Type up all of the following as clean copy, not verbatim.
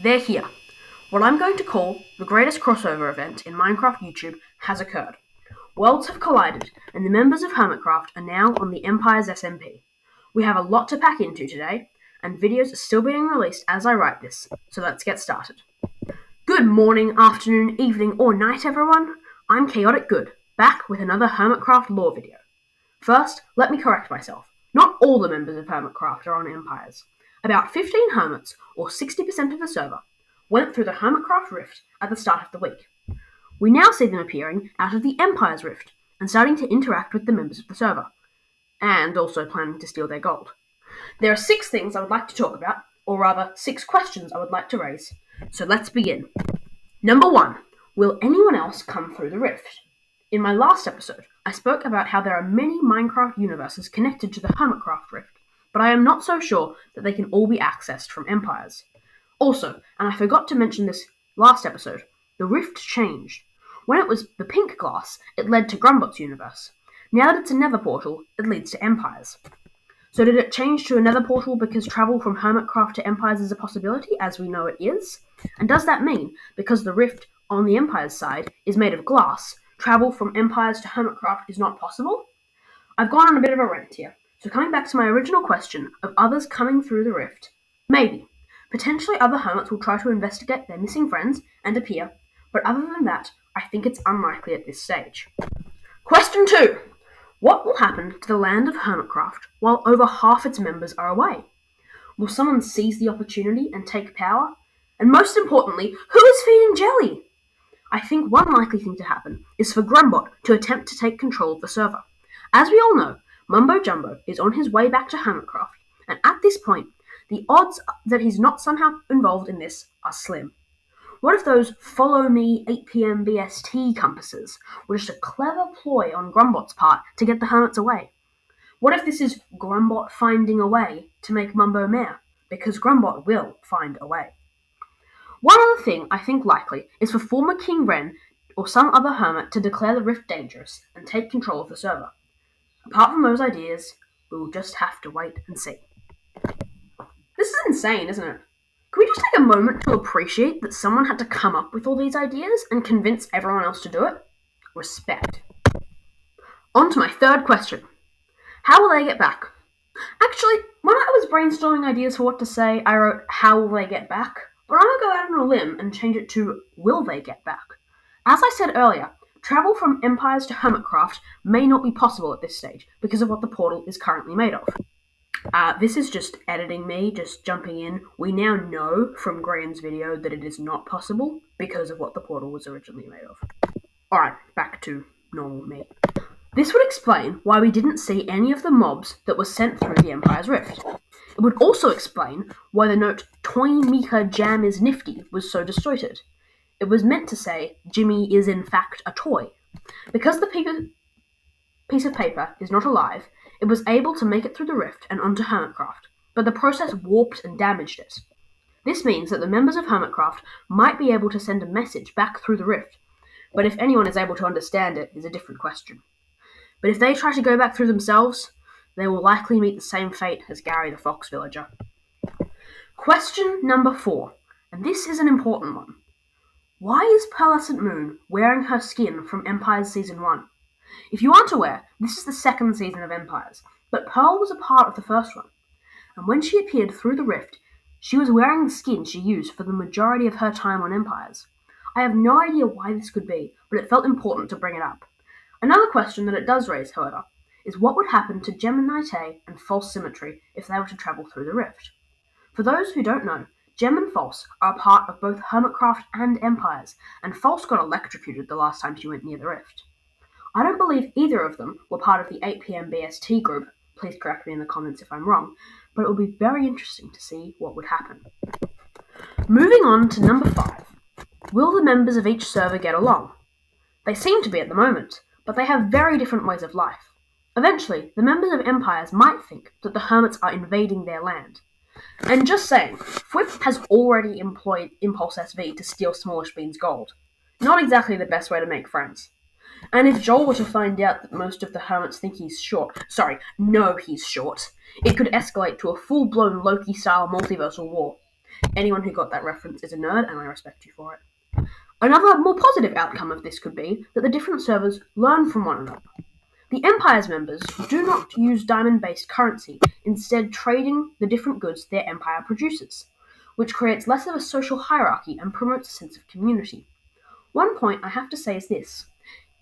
They're here. What I'm going to call the greatest crossover event in Minecraft YouTube has occurred. Worlds have collided, and the members of Hermitcraft are now on the Empires SMP. We have a lot to pack into today, and videos are still being released as I write this, so let's get started. Good morning, afternoon, evening, or night, everyone. I'm Chaotic Good, back with another Hermitcraft lore video. First, let me correct myself. Not all the members of Hermitcraft are on Empires. About 15 hermits, or 60% of the server, went through the Hermitcraft Rift at the start of the week. We now see them appearing out of the Empire's Rift and starting to interact with the members of the server, and also planning to steal their gold. There are 6 things I would like to talk about, or rather 6 questions I would like to raise, so let's begin. Number 1. Will anyone else come through the Rift? In my last episode, I spoke about how there are many Minecraft universes connected to the Hermitcraft Rift, but I am not so sure that they can all be accessed from Empires. Also, and I forgot to mention this last episode, the Rift changed. When it was the pink glass, it led to Grumbot's universe. Now that it's a nether portal, it leads to Empires. So did it change to a nether portal because travel from Hermitcraft to Empires is a possibility, as we know it is? And does that mean, because the Rift on the Empire's side is made of glass, travel from Empires to Hermitcraft is not possible? I've gone on a bit of a rant here, so coming back to my original question of others coming through the Rift, maybe. Potentially other hermits will try to investigate their missing friends and appear, but other than that, I think it's unlikely at this stage. Question 2. What will happen to the land of Hermitcraft while over half its members are away? Will someone seize the opportunity and take power? And most importantly, who is feeding Jelly? I think one likely thing to happen is for Grumbot to attempt to take control of the server. As we all know, Mumbo Jumbo is on his way back to Hermitcraft, and at this point, the odds that he's not somehow involved in this are slim. What if those follow me 8 PM BST compasses were just a clever ploy on Grumbot's part to get the hermits away? What if this is Grumbot finding a way to make Mumbo mayor? Because Grumbot will find a way. One other thing I think likely is for former King Wren or some other hermit to declare the Rift dangerous and take control of the server. Apart from those ideas, we will just have to wait and see. This is insane, isn't it? Can we just take a moment to appreciate that someone had to come up with all these ideas and convince everyone else to do it? Respect. On to my third question. How will they get back? Actually, when I was brainstorming ideas for what to say, I wrote, how will they get back? But I'm going to go out on a limb and change it to, will they get back? As I said earlier, travel from Empires to Hermitcraft may not be possible at this stage because of what the portal is currently made of. This is just editing me, just jumping in. We now know from Graham's video that it is not possible because of what the portal was originally made of. Alright, back to normal me. This would explain why we didn't see any of the mobs that were sent through the Empire's Rift. It would also explain why the note Toy Mika Jam is nifty was so distorted. It was meant to say Jimmy is in fact a toy. Because the piece of paper is not alive, it was able to make it through the Rift and onto Hermitcraft, but the process warped and damaged it. This means that the members of Hermitcraft might be able to send a message back through the Rift, but if anyone is able to understand it is a different question. But if they try to go back through themselves, they will likely meet the same fate as Gary the Fox Villager. Question number 4, and this is an important one. Why is Pearlescent Moon wearing her skin from Empires Season 1? If you aren't aware, this is the second season of Empires, but Pearl was a part of the first one. And when she appeared through the Rift, she was wearing the skin she used for the majority of her time on Empires. I have no idea why this could be, but it felt important to bring it up. Another question that it does raise, however, is what would happen to Gemini and False Symmetry if they were to travel through the Rift? For those who don't know, Gem and False are a part of both Hermitcraft and Empires, and False got electrocuted the last time she went near the Rift. I don't believe either of them were part of the 8 PM BST group, please correct me in the comments if I'm wrong, but it will be very interesting to see what would happen. Moving on to number 5. Will the members of each server get along? They seem to be at the moment, but they have very different ways of life. Eventually, the members of Empires might think that the hermits are invading their land. And just saying, Fwip has already employed Impulse SV to steal Smallish Bean's gold. Not exactly the best way to make friends. And if Joel were to find out that most of the hermits think he's short, it could escalate to a full-blown Loki-style multiversal war. Anyone who got that reference is a nerd, and I respect you for it. Another more positive outcome of this could be that the different servers learn from one another. The Empire's members do not use diamond-based currency, instead trading the different goods their empire produces, which creates less of a social hierarchy and promotes a sense of community. One point I have to say is this.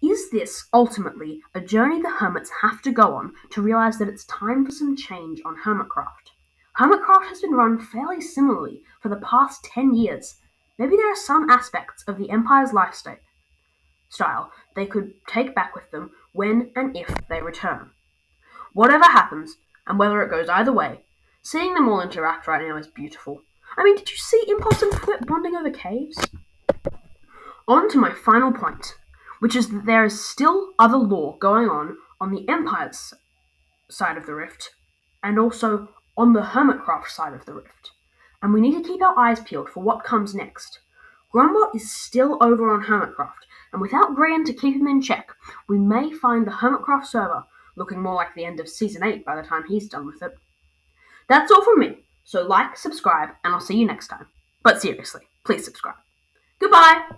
Is this ultimately a journey the hermits have to go on to realize that it's time for some change on Hermitcraft? Hermitcraft has been run fairly similarly for the past 10 years. Maybe there are some aspects of the Empire's lifestyle they could take back with them when and if they return. Whatever happens, and whether it goes either way, seeing them all interact right now is beautiful. I mean, did you see Impulse and Flip bonding over caves? On to my final point, which is that there is still other lore going on the Empire's side of the rift, and also on the Hermitcraft side of the rift. And we need to keep our eyes peeled for what comes next. Grumbot is still over on Hermitcraft, and without Brian to keep him in check, we may find the Hermitcraft server looking more like the end of Season 8 by the time he's done with it. That's all from me, so like, subscribe, and I'll see you next time. But seriously, please subscribe. Goodbye!